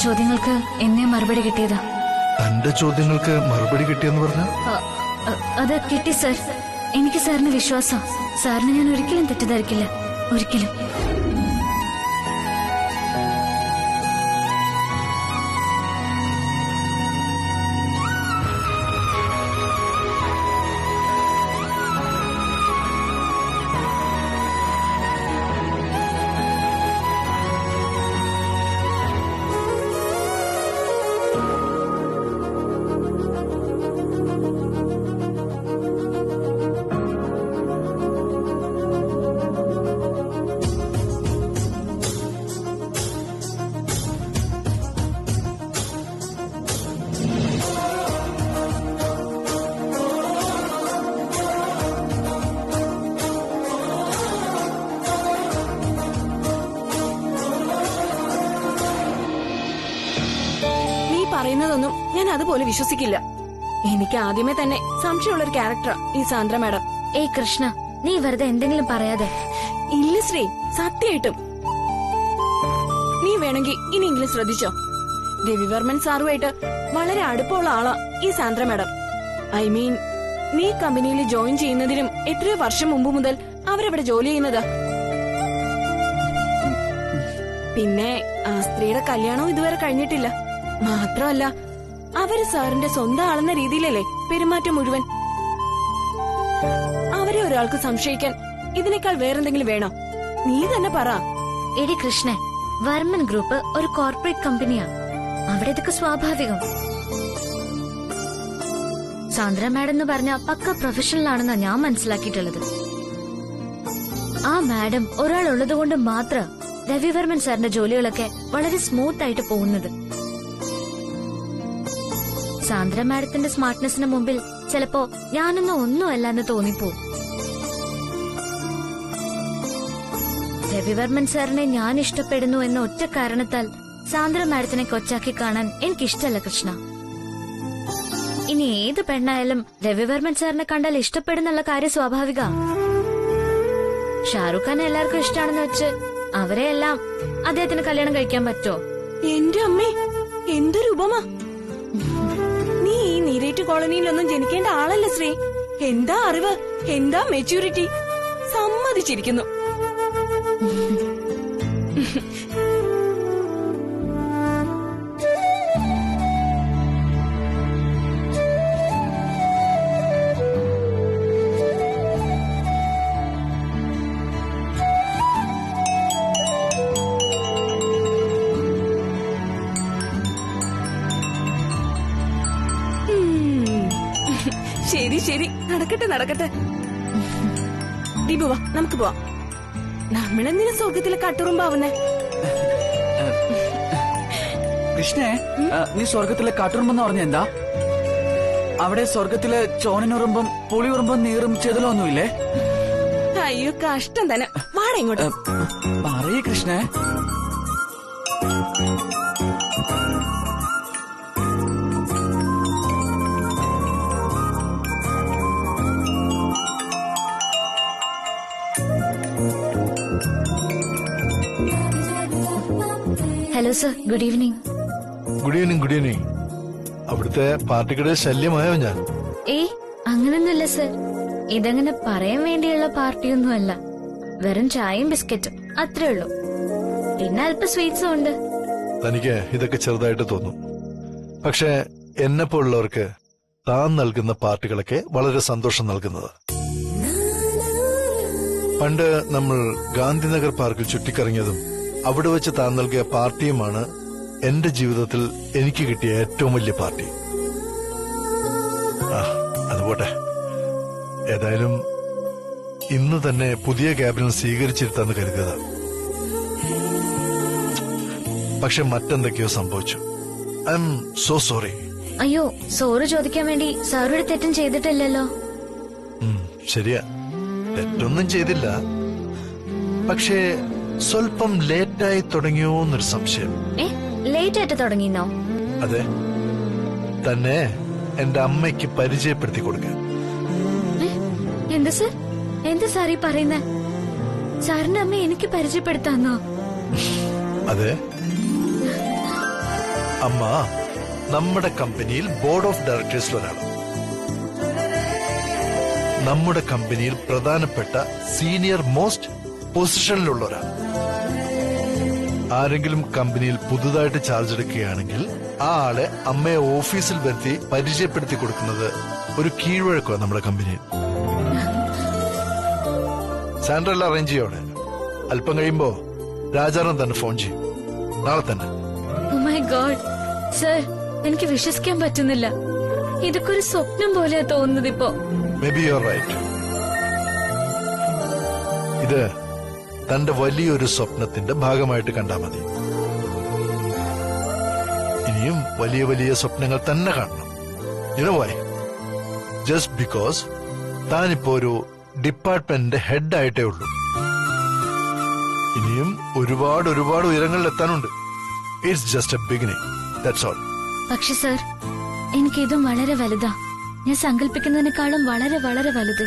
ചോദ്യങ്ങൾക്ക് എന്നെ മറുപടി കിട്ടിയതാ. തന്റെ ചോദ്യങ്ങൾക്ക് മറുപടി കിട്ടിയെന്ന് പറഞ്ഞ? അത് കിട്ടി സർ. എനിക്ക് സാറിന് വിശ്വാസം. സാറിന് ഞാൻ ഒരിക്കലും തെറ്റിദ്ധരിക്കില്ല, ഒരിക്കലും. പറയുന്നതൊന്നും ഞാൻ അതുപോലെ വിശ്വസിക്കില്ല. എനിക്ക് ആദ്യമേ തന്നെ സംശയമുള്ളൊരു ക്യാരക്ടറാ ഈ സാന്ദ്ര മാഡം. ഏയ് കൃഷ്ണ, നീ വെറുതെ എന്തെങ്കിലും പറയാതെ. ഇല്ല ശ്രീ, സത്യമായിട്ടും. നീ വേണമെങ്കിൽ ഇനിയെങ്കിലും ശ്രദ്ധിച്ചോ. രവിവർമ്മൻ സാറുമായിട്ട് വളരെ അടുപ്പമുള്ള ആളാ ഈ സാന്ദ്ര മാഡം. ഐ മീൻ, നീ കമ്പനിയിൽ ജോയിൻ ചെയ്യുന്നതിനും എത്രയോ വർഷം മുമ്പ് മുതൽ അവരവിടെ ജോലി ചെയ്യുന്നതാ. പിന്നെ ആ സ്ത്രീയുടെ കല്യാണവും ഇതുവരെ കഴിഞ്ഞിട്ടില്ല. മാത്രമല്ല, അവര് സാറിന്റെ സ്വന്തം ആളെന്ന രീതിയിലല്ലേ പെരുമാറ്റം മുഴുവൻ. അവരെ ഒരാൾക്ക് സംശയിക്കാൻ ഇതിനേക്കാൾ വേറെന്തെങ്കിലും വേണോ? നീ തന്നെ പറ. എടി കൃഷ്ണ, വർമ്മൻ ഗ്രൂപ്പ് ഒരു കോർപ്പറേറ്റ് കമ്പനിയാ. അവിടെ ഇതൊക്കെ സ്വാഭാവികം. സാന്ദ്ര മാഡം എന്ന് പറഞ്ഞ പക്ക പ്രൊഫഷണൽ ആണെന്നാ ഞാൻ മനസ്സിലാക്കിയിട്ടുള്ളത്. ആ മാഡം ഒരാളുള്ളത് കൊണ്ട് മാത്രം രവിവർമ്മൻ സാറിന്റെ ജോലികളൊക്കെ വളരെ സ്മൂത്ത് ആയിട്ട് പോകുന്നത്. സാന്ദ്ര മാഡത്തിന്റെ സ്മാർട്ട്നെസിന് മുമ്പിൽ ചിലപ്പോ ഞാനൊന്നും ഒന്നുമല്ല എന്ന് തോന്നിപ്പോ. രവിവർമ്മൻ സാറിനെ ഞാൻ ഇഷ്ടപ്പെടുന്നു എന്ന ഒറ്റ കാരണത്താൽ സാന്ദ്ര മാഡത്തിനെ കൊച്ചാക്കി കാണാൻ എനിക്കിഷ്ടല്ല കൃഷ്ണ. ഇനി ഏത് പെണ്ണായാലും രവിവർമ്മൻ സാറിനെ കണ്ടാൽ ഇഷ്ടപ്പെടുന്നുള്ള കാര്യം സ്വാഭാവിക. ഷാറുഖ് ഖാനെ എല്ലാവർക്കും ഇഷ്ടമാണെന്ന് വെച്ച് അവരെയെല്ലാം അദ്ദേഹത്തിന് കല്യാണം കഴിക്കാൻ പറ്റുമോ? എന്റെ അമ്മേ, എന്തൊരു ഉപമ! നീ ഈ നീരേറ്റ് കോളനിയിലൊന്നും ജനിക്കേണ്ട ആളല്ല ശ്രീ. എന്താ അറിവ്, എന്താ മെച്യൂരിറ്റി! സമ്മതിച്ചിരിക്കുന്നു. ശരി ശരി, നടക്കട്ടെ നടക്കട്ടെ. ദീപു വാ, നമുക്ക് പോവാം. നമ്മളെന്തിനാ സ്വർഗത്തിലെ കട്ടുറുമ്പാവുന്നേ? കൃഷ്ണേ, നീ സ്വർഗത്തിലെ കാട്ടുറുമ്പെന്ന് പറഞ്ഞ എന്താ? അവിടെ സ്വർഗത്തിലെ ചോനനുറുമ്പും പുളിയുറുമ്പും നീറും ചെതലൊന്നുമില്ലേ? അയ്യോ കഷ്ടം തന്നെ. വാട ഇങ്ങോട്ട്. പറയേ കൃഷ്ണേ. Hello sir, good evening. Good evening. Good evening. അവിടുത്തെ പാർട്ടിക്കിടെ ശല്യമായോ ഞാൻ? ഏയ് അങ്ങനൊന്നുമല്ല സർ. ഇതങ്ങനെ പറയാൻ വേണ്ടിയുള്ള പാർട്ടിയൊന്നുമല്ല. വെറും ചായയും ബിസ്ക്കറ്റും അത്രേ ഉള്ളൂ. പിന്നെ അല്പ സ്വീറ്റ്സും ഉണ്ട്. തനിക്ക് ഇതൊക്കെ ചെറുതായിട്ട് തോന്നും. പക്ഷെ എന്നെപ്പോലുള്ളവർക്ക് താൻ നൽകുന്ന പാർട്ടികളൊക്കെ വളരെ സന്തോഷം നൽകുന്നത്. പണ്ട് നമ്മൾ ഗാന്ധിനഗർ പാർക്കിൽ ചുറ്റിക്കറങ്ങിയതും അവിടെ വെച്ച് താൻ നൽകിയ പാർട്ടിയുമാണ് എന്റെ ജീവിതത്തിൽ എനിക്ക് കിട്ടിയ ഏറ്റവും വലിയ പാർട്ടി. അതുപോട്ടെ, ഏതായാലും ഇന്ന് തന്നെ പുതിയ ക്യാബിനിൽ സ്വീകരിച്ചിരുത്താന്ന് കരുതിയതാ. പക്ഷെ മറ്റെന്തൊക്കെയോ സംഭവിച്ചു. I M so sorry. അയ്യോ, സോറി ചോദിക്കാൻ വേണ്ടി സാറൊരു തെറ്റും ചെയ്തിട്ടില്ലല്ലോ. ശരിയാ, തെറ്റൊന്നും ചെയ്തില്ല. പക്ഷേ സ്വല്പം ലേറ്റായി തുടങ്ങിയോ എന്നൊരു സംശയം. ലേറ്റ് ആയിട്ട് തുടങ്ങിയെന്നോ? അതെ, തന്നെ എന്റെ അമ്മയ്ക്ക് പരിചയപ്പെടുത്തി കൊടുക്കാൻ. എന്ത് സർ, എന്ത് സാർ ഈ പറയുന്നേ? സാറിന്റെ അമ്മ എനിക്ക് പരിചയപ്പെടുത്താന്നോ? അതെ. അമ്മ നമ്മുടെ കമ്പനിയിൽ ബോർഡ് ഓഫ് ഡയറക്ടേഴ്സിൽ ഒരാളാണ്. നമ്മുടെ കമ്പനിയിൽ പ്രധാനപ്പെട്ട സീനിയർ മോസ്റ്റ് പൊസിഷനിലുള്ള ഒരാൾ. ആരെങ്കിലും കമ്പനിയിൽ പുതുതായിട്ട് ചാർജ് എടുക്കുകയാണെങ്കിൽ ആ ആളെ അമ്മയെ ഓഫീസിൽ വരുത്തി പരിചയപ്പെടുത്തി കൊടുക്കുന്നത് ഒരു കീഴ്വഴക്കമാണ് നമ്മുടെ കമ്പനിയിൽ. സാൻഡ്ര എല്ലാം അറേഞ്ച് ചെയ്യോടെ. അല്പം കഴിയുമ്പോ രാജാറാം തന്നെ ഫോൺ ചെയ്യും. നാളെ തന്നെ. ഓ മൈ ഗോഡ് സർ, എനിക്ക് വിശ്വസിക്കാൻ പറ്റുന്നില്ല. ഇതൊക്കെ ഒരു സ്വപ്നം പോലെയാ തോന്നുന്നത് ഇപ്പോ. Maybe you are right. ഇത് തന്റെ വലിയൊരു സ്വപ്നത്തിന്റെ ഭാഗമായിട്ട് കണ്ടാൽ മതി. ഇനിയും വലിയ വലിയ സ്വപ്നങ്ങൾ തന്നെ കാണണം. You know why? Just because താനിപ്പോ ഒരു ഡിപ്പാർട്ട്മെന്റിന്റെ ഹെഡ് ആയിട്ടേ ഉള്ളൂ. ഇനിയും ഒരുപാട് ഒരുപാട് ഉയരങ്ങളിൽ എത്താനുണ്ട്. It's just a beginning, that's all. പക്ഷെ സർ, എനിക്കിതും വളരെ വലുതാ. ഞാൻ സങ്കല്പിക്കുന്നതിനേക്കാളും വളരെ വളരെ വലുത്.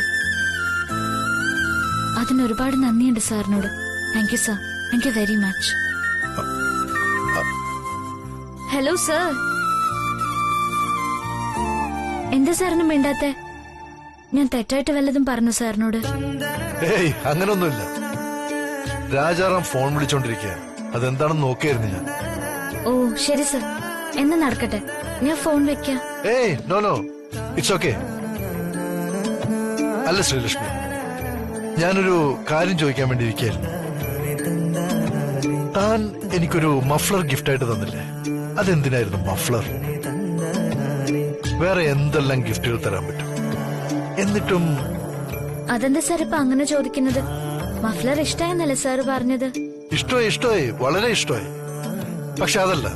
അതിന് ഒരുപാട് നന്ദിയുണ്ട് സാറിനോട്. Thank you sir, thank you very much. Hello sir, എന്താ സാറിന് മിണ്ടാത്തെ? ഞാൻ തെറ്റായിട്ട് വല്ലതും പറഞ്ഞു സാറിനോട്? ഏയ്, അങ്ങനൊന്നുമില്ല. രാജാറാം ഫോൺ വിളിച്ചോണ്ടിരിക്കുക. അതെന്താണെന്ന് നോക്കിയായിരുന്നു ഞാൻ. ഓ ശരി സർ, എന്നാ നടക്കട്ടെ, ഞാൻ ഫോൺ വെക്കാം. ഏയ് നോ നോ, ഇറ്റ്സ് ഓക്കെ. അല്ല ശ്രീലക്ഷ്മി, ഞാനൊരു കാര്യം ചോദിക്കാൻ വേണ്ടി ഇരിക്കുകയായിരുന്നു. താൻ എനിക്കൊരു മഫ്ലർ ഗിഫ്റ്റായിട്ട് തന്നില്ലേ? അതെന്തിനായിരുന്നു മഫ്ലർ? വേറെ എന്തെല്ലാം ഗിഫ്റ്റുകൾ തരാൻ പറ്റും? എന്നിട്ടും അതെന്താ സാർ ഇപ്പൊ അങ്ങനെ ചോദിക്കുന്നത്? മഫ്ലർ ഇഷ്ടായെന്നല്ലേ സാറ് പറഞ്ഞത്? ഇഷ്ടമായി, ഇഷ്ടമായി, വളരെ ഇഷ്ടമായി. പക്ഷെ അതല്ല,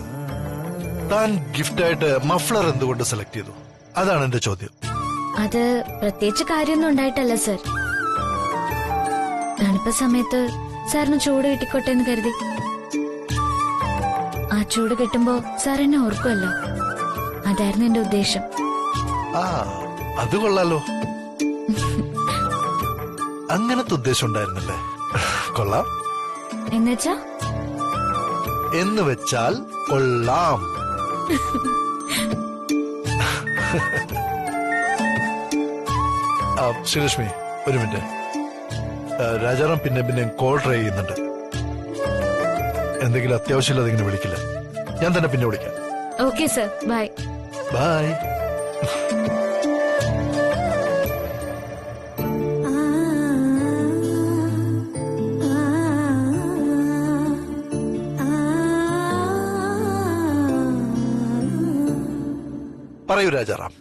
താൻ ഗിഫ്റ്റായിട്ട് മഫ്ലർ എന്തുകൊണ്ട് സെലക്ട് ചെയ്തു? അതാണ് എന്റെ ചോദ്യം. അത് പ്രത്യേകിച്ച് കാര്യമൊന്നും ഉണ്ടായിട്ടല്ല സർ. തണുപ്പ സമയത്ത് സാറിന് ചൂട് കിട്ടിക്കോട്ടെ എന്ന് കരുതി. ആ ചൂട് കിട്ടുമ്പോ സാർ എന്നെ ഓർക്കുമല്ലോ, അതായിരുന്നു എന്റെ ഉദ്ദേശം. ആ, അത് കൊള്ളാലോ. അങ്ങനത്തെ ഉദ്ദേശം ഉണ്ടായിരുന്നല്ലേ? കൊള്ളാം. എന്നുവെച്ചാ? എന്ന് വെച്ചാൽ കൊള്ളാം. ശ്രീലക്ഷ്മി, ഒരു മിനിറ്റ്. രാജാറാം പിന്നെ പിന്നെ കോൾ ട്രൈ ചെയ്യുന്നുണ്ട്. എന്തെങ്കിലും അത്യാവശ്യമില്ലാതെ ഇങ്ങനെ വിളിക്കില്ല. ഞാൻ തന്നെ പിന്നെ വിളിക്കാം. Okay sir, bye. ബൈ. പറയൂ രാജാറാം.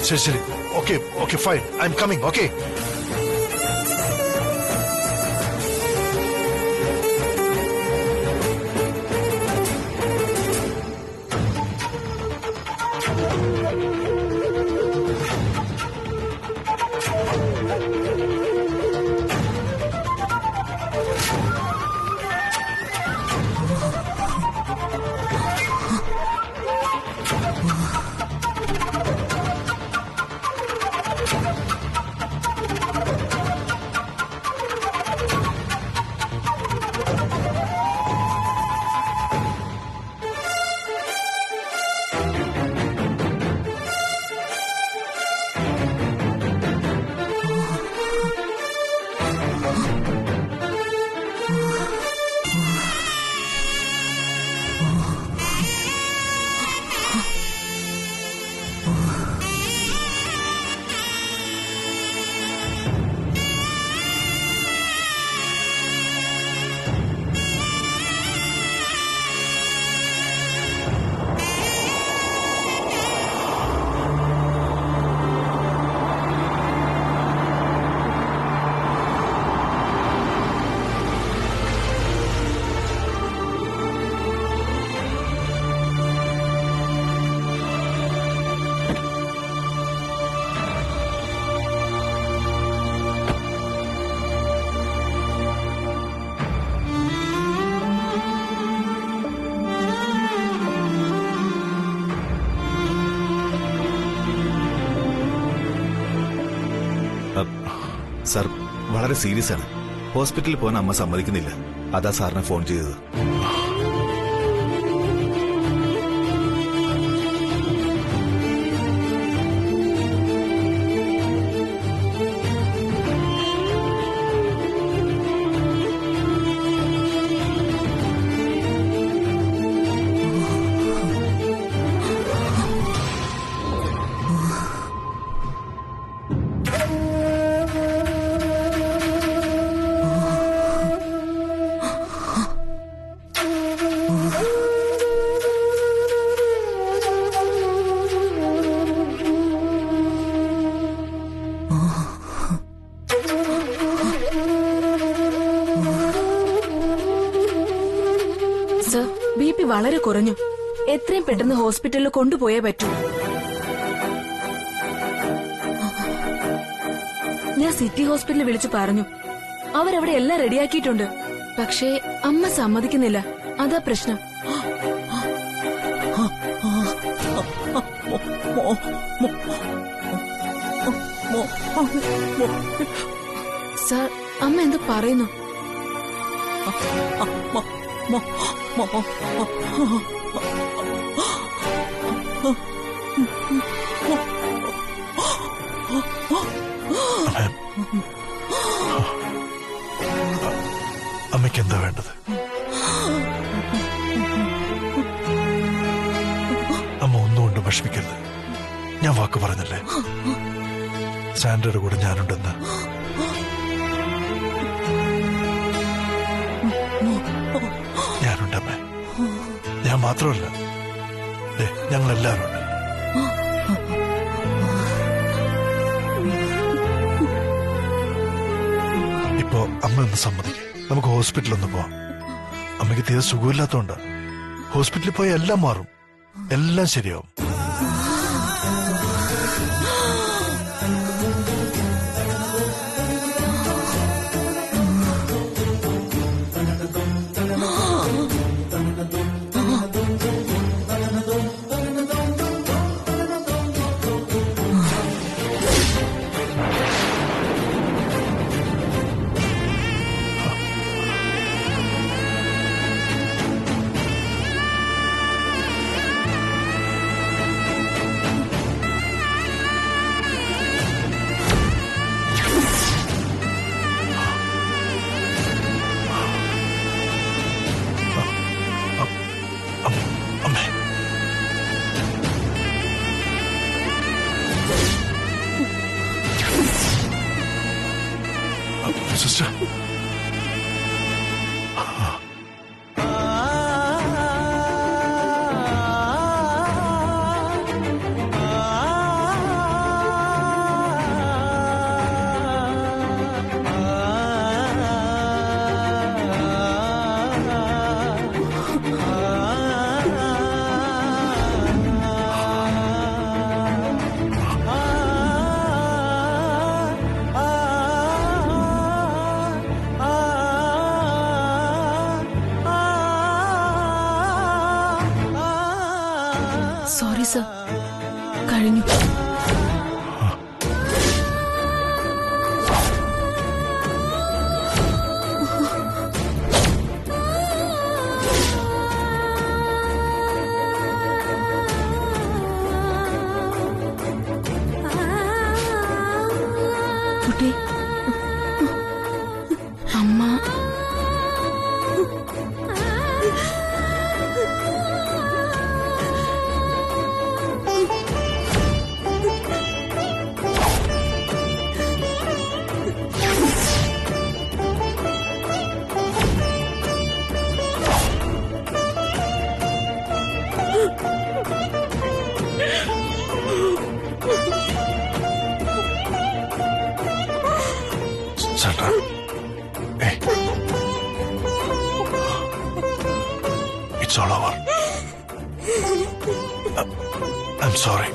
ശരി ശരി, okay okay, fine, I am coming. Okay. Sir വളരെ സീരിയസ് ആണ്. ഹോസ്പിറ്റലിൽ പോകാൻ അമ്മ സമ്മതിക്കുന്നില്ല. അതാ സാറിനെ ഫോൺ ചെയ്തത്. സർ, BP വളരെ കുറഞ്ഞു. എത്രയും പെട്ടെന്ന് ഹോസ്പിറ്റലിൽ കൊണ്ടുപോയേ പറ്റൂ. ഞാൻ സിറ്റി ഹോസ്പിറ്റലിൽ വിളിച്ചു പറഞ്ഞു. അവരവിടെ എല്ലാം റെഡിയാക്കിയിട്ടുണ്ട്. പക്ഷേ അമ്മ സമ്മതിക്കുന്നില്ല. അതാ പ്രശ്നം. സർ, അമ്മ എന്ത് പറയുന്നു? അമ്മയ്ക്ക് എന്താ വേണ്ടത്? അമ്മ ഒന്നുകൊണ്ട് വിഷമിക്കരുത്. ഞാൻ വാക്ക് പറഞ്ഞല്ലേ, സാൻഡയുടെ കൂടെ ഞാനുണ്ടെന്ന്. ഞാനുണ്ടമ്മേ. ഞാൻ മാത്രമല്ല, ഞങ്ങളെല്ലാവരും ഉണ്ട്. ഇപ്പോ അമ്മ ഒന്ന് സമ്മതിക്കും. നമുക്ക് ഹോസ്പിറ്റലിൽ ഒന്ന് പോവാം. അമ്മയ്ക്ക് തീരെ സുഖമില്ലാത്തോണ്ട് ഹോസ്പിറ്റലിൽ പോയി എല്ലാം മാറും, എല്ലാം ശരിയാവും. Sister. സോറി സർ, കഴിഞ്ഞു. കുട്ടി, അമ്മ Sandra. Hey. It's all over. I'm sorry.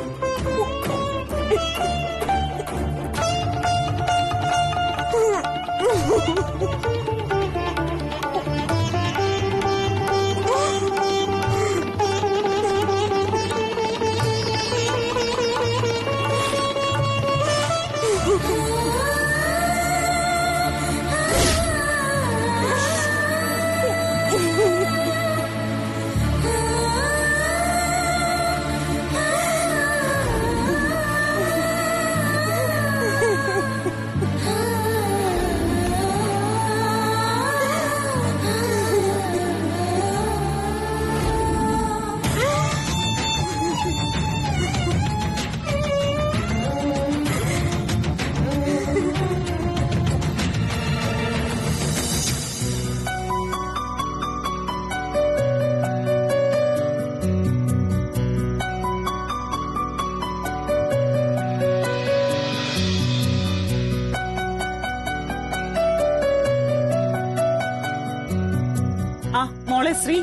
Shri,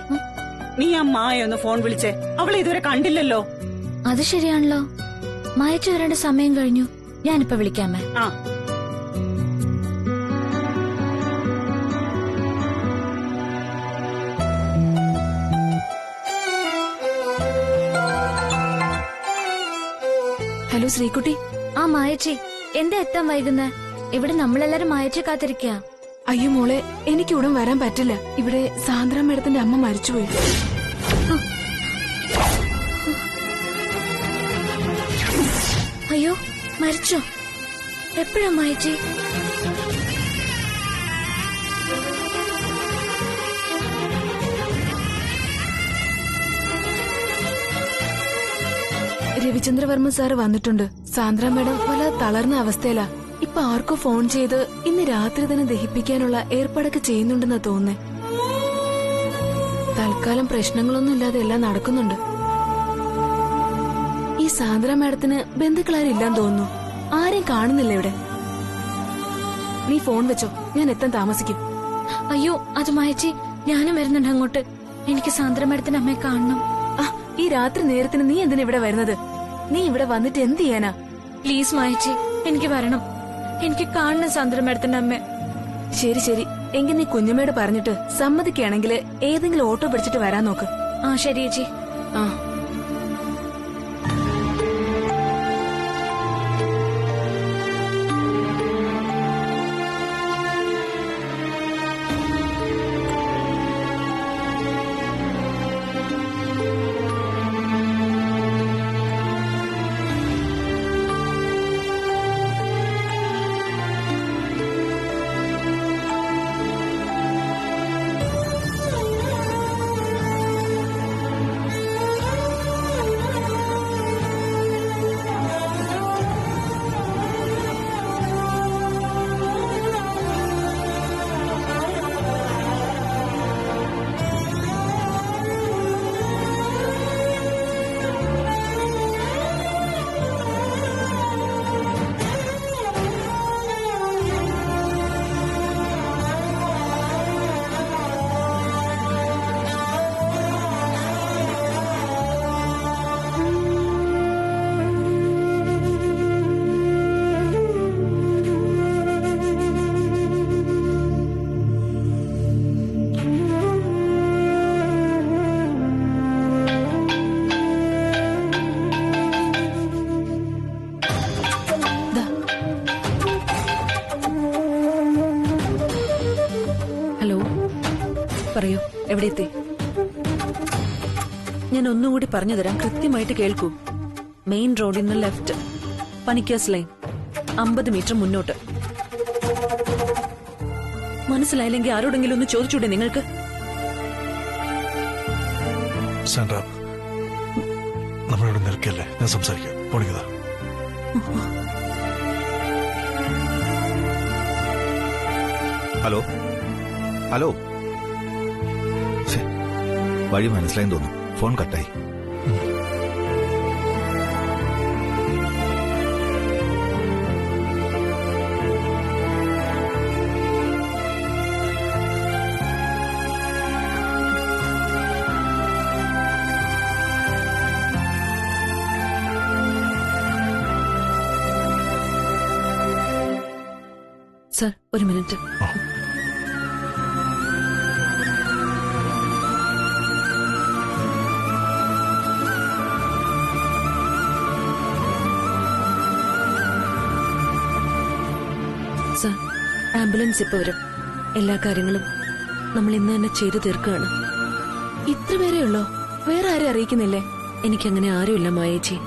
നീ ആ മായ ഒന്ന് ഫോൺ വിളിച്ചേ. അവളെ ഇതുവരെ കണ്ടില്ലല്ലോ. അത് ശരിയാണല്ലോ. മായച്ചു വരേണ്ട സമയം കഴിഞ്ഞു. ഞാനിപ്പോ വിളിക്കാമേ. ആ ഹലോ ശ്രീകുട്ടി. ആ മായച്ചി, എന്താ എത്താൻ വൈകുന്നേ? ഇവിടെ നമ്മളെല്ലാരും മായച്ചി കാത്തിരിക്കുക. അയ്യോ മോളെ, എനിക്ക് ഉടൻ വരാൻ പറ്റില്ല. ഇവിടെ സാന്ദ്ര മേഡത്തിന്റെ അമ്മ മരിച്ചുപോയി. അയ്യോ, മരിച്ചോ? എപ്പോഴാ മായച്ചി? രവിചന്ദ്രവർമ്മ സാറ് വന്നിട്ടുണ്ട്. സാന്ദ്ര മേഡം വല്ലാതെ തളർന്ന അവസ്ഥയിലാ. ഇപ്പൊ ആർക്കോ ഫോൺ ചെയ്ത് ഇന്ന് രാത്രി തന്നെ ദഹിപ്പിക്കാനുള്ള ഏർപ്പാടൊക്കെ ചെയ്യുന്നുണ്ടെന്നാ തോന്നുന്നേ. തൽക്കാലം പ്രശ്നങ്ങളൊന്നും ഇല്ലാതെ എല്ലാം നടക്കുന്നുണ്ട്. ഈ സാന്ദ്ര മേഡത്തിന് ബന്ധുക്കളാരും ഇല്ലാന്ന് തോന്നുന്നു. ആരെയും കാണുന്നില്ല ഇവിടെ. നീ ഫോൺ വെച്ചോ, ഞാൻ എത്താൻ താമസിക്കും. അയ്യോ, അത് മായച്ചി, ഞാനും വരുന്നുണ്ട് അങ്ങോട്ട്. എനിക്ക് സാന്ദ്ര മേഡത്തിന്റെ അമ്മയെ കാണണം. ഈ രാത്രി നേരത്തിന് നീ എന്തിനാ ഇവിടെ വരുന്നത്? നീ ഇവിടെ വന്നിട്ട് എന്ത് ചെയ്യാനാ? പ്ലീസ് മായച്ചി, എനിക്ക് വരണം. എനിക്ക് കാണണം സാന്ദ്ര മേഡത്തിന്റെ അമ്മ. ശരി ശരി, എങ്കിൽ നീ കുഞ്ഞമ്മയോട് പറഞ്ഞിട്ട് സമ്മതിക്കുകയാണെങ്കിൽ ഏതെങ്കിലും ഓട്ടോ പിടിച്ചിട്ട് വരാൻ നോക്ക്. ആ ശരി ചേച്ചി. ആ പറയൂ, എവിടെ എത്തി? ഞാൻ ഒന്നുകൂടി പറഞ്ഞു തരാം, കൃത്യമായിട്ട് കേൾക്കൂ. മെയിൻ റോഡിൽ നിന്ന് ലെഫ്റ്റ്, പനിക്കേഴ്സ് ലൈൻ, 50 മീറ്റർ മുന്നോട്ട്. മനസ്സിലായില്ലെങ്കിൽ ആരോടെങ്കിലും ഒന്ന് ചോദിച്ചൂടെ നിങ്ങൾക്ക്? സാൻഡ്ര, നമ്മളിവിടെ നിൽക്കല്ലേ, ഞാൻ സംസാരിക്കാം. പോണിക്കതാ. ഹലോ ഹലോ, വഴി മനസ്സിലായെന്ന് തോന്നുന്നു. ഫോൺ കട്ടായി. സർ, ഒരു മിനിറ്റ്. സർ, ആംബുലൻസ് ഇപ്പൊ വരും. എല്ലാ കാര്യങ്ങളും നമ്മൾ ഇന്ന് തന്നെ ചെയ്തു തീർക്കുകയാണ്. ഇത്ര പേരേ ഉള്ളോ? വേറെ ആരും അറിയിക്കുന്നില്ലേ? എനിക്കങ്ങനെ ആരുമില്ല മായേച്ചി.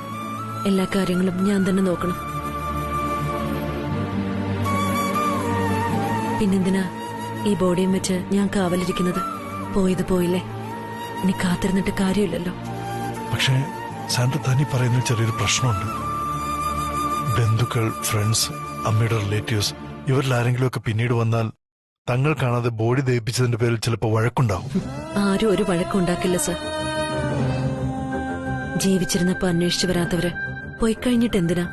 എല്ലാ കാര്യങ്ങളും ഞാൻ തന്നെ നോക്കണം. പിന്നെന്തിനാ ഈ ബോഡിയും വെച്ച് ഞാൻ കാവലിരിക്കുന്നത്? പോയത് പോയില്ലേ, ഇനി കാത്തിരുന്നിട്ട് കാര്യമില്ലല്ലോ. പക്ഷേ സാൻഡ്ര, തനി പറയുന്ന ചെറിയൊരു പ്രശ്നമുണ്ട്. ബന്ധുക്കൾ, ഫ്രണ്ട്സ്, അമ്മയുടെ റിലേറ്റീവ്സ്, ഇവരിൽ ആരെങ്കിലും ഒക്കെ പിന്നീട് വന്നാൽ തങ്ങൾ കാണാതെ ബോഡി ദഹിപ്പിച്ചതിന്റെ പേരിൽ ചിലപ്പോൾ വഴക്കുണ്ടാവും. ആരും ഒരു വഴക്കുണ്ടാക്കില്ല സർ. ജീവിച്ചിരുന്നപ്പോ അന്വേഷിച്ചു വരാത്തവര് പോയിക്കഴിഞ്ഞിട്ട് എന്തിനാ?